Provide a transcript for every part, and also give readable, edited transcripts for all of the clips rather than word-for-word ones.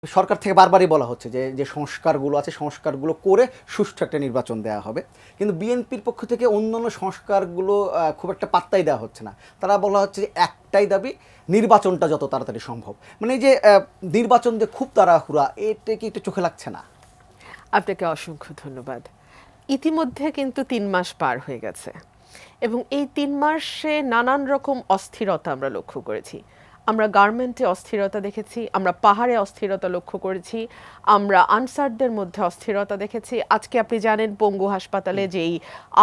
সরকার থেকে বারবারই বলা হচ্ছে যে যে সংস্কারগুলো আছে সংস্কারগুলো করে সুষ্ঠু একটা নির্বাচন দেওয়া হবে, কিন্তু বিএনপির পক্ষ থেকে অন্যান্য সংস্কারগুলো খুব একটা পাত্তাই দেওয়া হচ্ছে না। তারা বলা হচ্ছে যে একটাই দাবি, নির্বাচনটা যত তাড়াতাড়ি সম্ভব। মানে এই যে নির্বাচন যে খুব তাড়াহুড়া, এটা কি একটু চোখে লাগছে না? আপনাকে অসংখ্য ধন্যবাদ। ইতিমধ্যে কিন্তু ৩ মাস পার হয়ে গেছে এবং এই ৩ মাসে নানান রকম অস্থিরতা আমরা লক্ষ্য করেছি। আমরা গার্মেন্টে অস্থিরতা দেখেছি, আমরা পাহাড়ে অস্থিরতা লক্ষ্য করেছি, আমরা আনসারদের মধ্যে অস্থিরতা দেখেছি। আজকে আপনি জানেন পঙ্গু হাসপাতালে যেই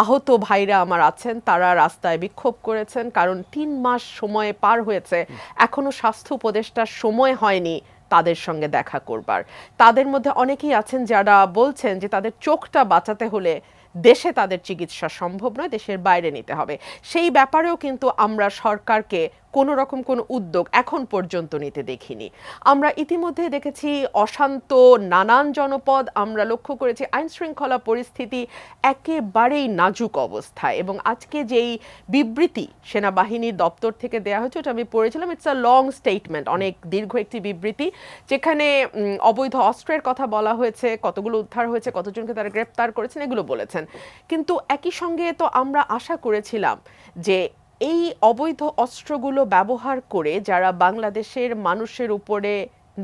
আহত ভাইরা আমার আছেন তারা রাস্তায় বিক্ষোভ করেছেন, কারণ ৩ মাস সময় পার হয়েছে, এখনো স্বাস্থ্য উপদেষ্টার সময় হয়নি তাদের সঙ্গে দেখা করবার। তাদের মধ্যে অনেকেই আছেন যারা বলছেন যে তাদের চোখটা বাঁচাতে হলে দেশে তাদের চিকিৎসা সম্ভব নয়, দেশের বাইরে নিতে হবে। সেই ব্যাপারেও কিন্তু আমরা সরকারকে কোনো রকম কোনো উদ্যোগ এখন পর্যন্ত নিতে দেখিনি। আমরা ইতিমধ্যে দেখেছি অশান্ত নানান জনপদ, আমরা লক্ষ্য করেছি আইন শৃঙ্খলা পরিস্থিতি একেবারেই নাজুক অবস্থায়। এবং আজকে যেই বিবৃতি সেনাবাহিনীর দপ্তর থেকে দেওয়া হয়েছে ওটা আমি পড়েছিলাম, ইটস আ লং স্টেটমেন্ট, অনেক দীর্ঘ একটি বিবৃতি, যেখানে অবৈধ অস্ত্রের কথা বলা হয়েছে, কতগুলো উদ্ধার হয়েছে, কতজনকে তারা গ্রেপ্তার করেছেন, এগুলো বলেছেন। কিন্তু একই সঙ্গে তো আমরা আশা করেছিলাম যে এই অবৈধ অস্ত্রগুলো ব্যবহার করে যারা বাংলাদেশের মানুষের উপরে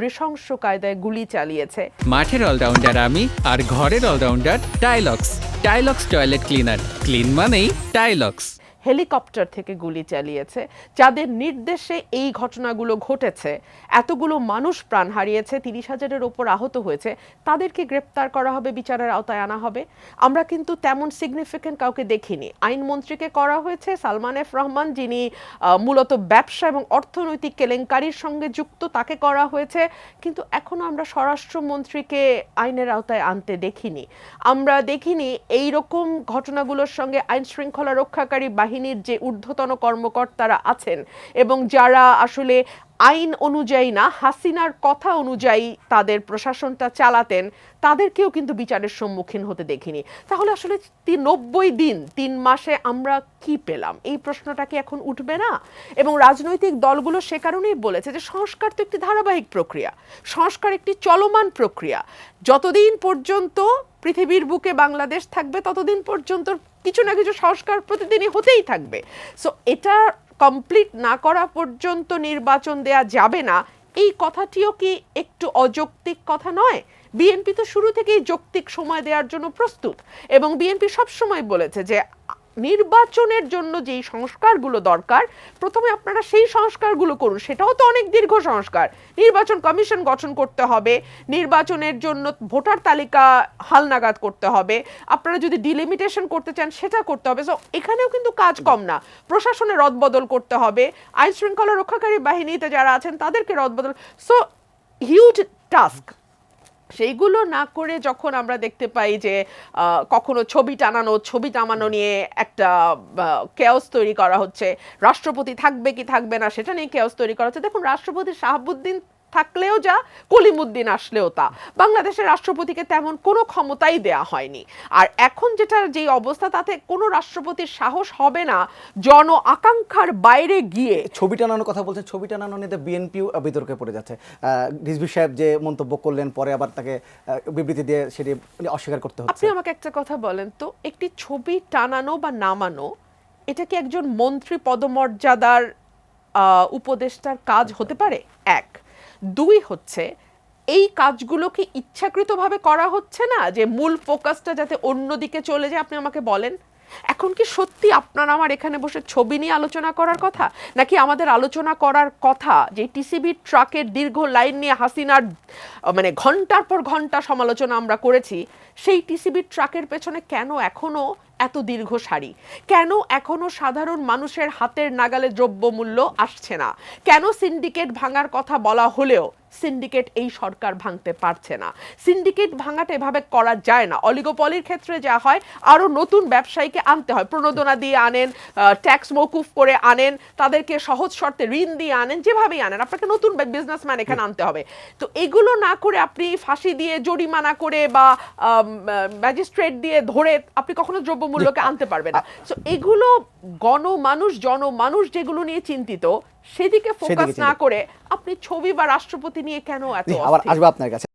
নৃশংস কায়দায় গুলি চালিয়েছে। মাঠের অলরাউন্ডার আমি, আর ঘরের allrounder Tylox. Tylox toilet cleaner, clean মানেই টাইলক্স। হেলিকপ্টার থেকে গুলি চালিয়েছে, যাদের নির্দেশে এই ঘটনাগুলো ঘটেছে, এতগুলো মানুষ প্রাণ হারিয়েছে, ৩০,০০০-এর ওপর আহত হয়েছে, তাদেরকে গ্রেপ্তার করা হবে, বিচারের আওতায় আনা হবে। আমরা কিন্তু তেমন সিগনিফিকেন্ট কাউকে দেখিনি। আইনমন্ত্রীকে করা হয়েছে, সালমান এফ রহমান যিনি মূলত ব্যবসা এবং অর্থনৈতিক কেলেঙ্কারির সঙ্গে যুক্ত, তাকে করা হয়েছে, কিন্তু এখনো আমরা স্বরাষ্ট্রমন্ত্রীকে আইনের আওতায় আনতে দেখিনি। আমরা দেখিনি এই রকম ঘটনাগুলোর সঙ্গে আইন শৃঙ্খলা রক্ষাকারী বাহিনীর যে ঊর্ধ্বতন কর্মকর্তারা আছেন এবং যারা আসলে আইন অনুযায়ী না, হাসিনার কথা অনুযায়ী তাদের প্রশাসনটা চালাতেন, তাদেরকেও কিন্তু বিচারের সম্মুখীন হতে দেখিনি। তাহলে আসলে ৯০ দিন ৩ মাসে আমরা কি পেলাম, এই প্রশ্নটা কি এখন উঠবে না? এবং রাজনৈতিক দলগুলো সে কারণেই বলেছে যে সংস্কার তো একটি ধারাবাহিক প্রক্রিয়া, সংস্কার একটি চলমান প্রক্রিয়া। যতদিন পর্যন্ত পৃথিবীর বুকে বাংলাদেশ থাকবে ততদিন পর্যন্ত কিছু না কিছু সংস্কার প্রতিদিনই হতেই থাকবে। সো এটা কমপ্লিট না করা পর্যন্ত নির্বাচন দেয়া যাবে না, এই কথাটিও কি একটু অযৌক্তিক কথা নয়? বিএনপি তো শুরু থেকেই যৌক্তিক সময় দেওয়ার জন্য প্রস্তুত, এবং বিএনপি সবসময় বলেছে যে নির্বাচনের জন্য যেই সংস্কারগুলো দরকার প্রথমে আপনারা সেই সংস্কারগুলো করুন। সেটাও তো অনেক দীর্ঘ সংস্কার। নির্বাচন কমিশন গঠন করতে হবে, নির্বাচনের জন্য ভোটার তালিকা হালনাগাদ করতে হবে, আপনারা যদি ডিলিমিটেশন করতে চান সেটা করতে হবে। সো এখানেও কিন্তু কাজ কম না, প্রশাসনের রদবদল করতে হবে, আইন শৃঙ্খলা রক্ষাকারী বাহিনীতে যারা আছেন তাদেরকে রদবদল। So huge task. সেইগুলো না করে যখন আমরা দেখতে পাই যে কখনো ছবি টানানো নিয়ে একটা কেওস তৈরি করা হচ্ছে, রাষ্ট্রপতি থাকবে কি থাকবে না সেটা নিয়ে কেওস তৈরি করা হচ্ছে। দেখুন, রাষ্ট্রপতি শাহাবুদ্দিন থাকলেও যা, কলিমুদ্দিন আসলেও তা, বাংলাদেশের রাষ্ট্রপতিকে তেমন কোনো ক্ষমতাই দেয়া হয়নি। আর এখন যেই অবস্থা, তাতে কোনো রাষ্ট্রপতির সাহস হবে না জন আকাঙ্ক্ষার বাইরে গিয়ে ছবি টানানোর কথা বলছেন, ছবি টানানো নিয়ে বিএনপিও বিতর্কে পড়ে যাচ্ছে। রিজভী সাহেব যে মন্তব্য করলেন, পরে আবার তাকে বিবৃতি দিয়ে সেটি অস্বীকার করতে হচ্ছে। আপনি আমাকে একটা কথা বলেন তো, একটি ছবি টানানো বা নামানো এটা কি একজন মন্ত্রী পদমর্যাদার উপদেষ্টার কাজ হতে পারে? এক। দুই হচ্ছে, এই কাজগুলো কি ইচ্ছাকৃতভাবে করা হচ্ছে না, যে মূল ফোকাসটা যাতে অন্যদিকে চলে যায়? আপনি আমাকে বলেন, এখন কি সত্যি আপনার আমার এখানে বসে ছবি নিয়ে আলোচনা করার কথা, নাকি আমাদের আলোচনা করার কথা যে টিসিবি ট্রাকের দীর্ঘ লাইন নিয়ে হাসিনার মানে ঘন্টার পর ঘন্টা সমালোচনা আমরা করেছি, সেই টিসিবি ট্রাকের পেছনে কেন এখনো এত দীর্ঘ সারি? কেন এখনো সাধারণ মানুষের হাতের নাগালে দ্রব্যমূল্য আসছে না? কেন সিন্ডিকেট ভাঙার কথা বলা হলেও সিন্ডিকেট এই সরকার ভাঙতে পারছে না? সিন্ডিকেট ভাঙাটা এভাবে করা যায় না। অলিগোপলির ক্ষেত্রে যা হয়, আরও নতুন ব্যবসায়ীকে আনতে হয়, প্রণোদনা দিয়ে আনেন, ট্যাক্স মৌকুফ করে আনেন, তাদেরকে সহজ শর্তে ঋণ দিয়ে আনেন, যেভাবেই আনেন আপনাকে নতুন বিজনেসম্যান এখানে আনতে হবে। তো এগুলো না করে আপনি ফাঁসি দিয়ে জরিমানা করে বা ম্যাজিস্ট্রেট দিয়ে ধরে আপনি কখনো দ্রব্যমূল্য দ্রব্যমূল্যকে আনতে পারবে না। সো এগুলো জনমানুষ যেগুলো নিয়ে চিন্তিত সেদিকে ফোকাস না করে আপনি ছবি বা রাষ্ট্রপতি নিয়ে কেন এত আবার অস্থির? আসবো আপনার কাছে।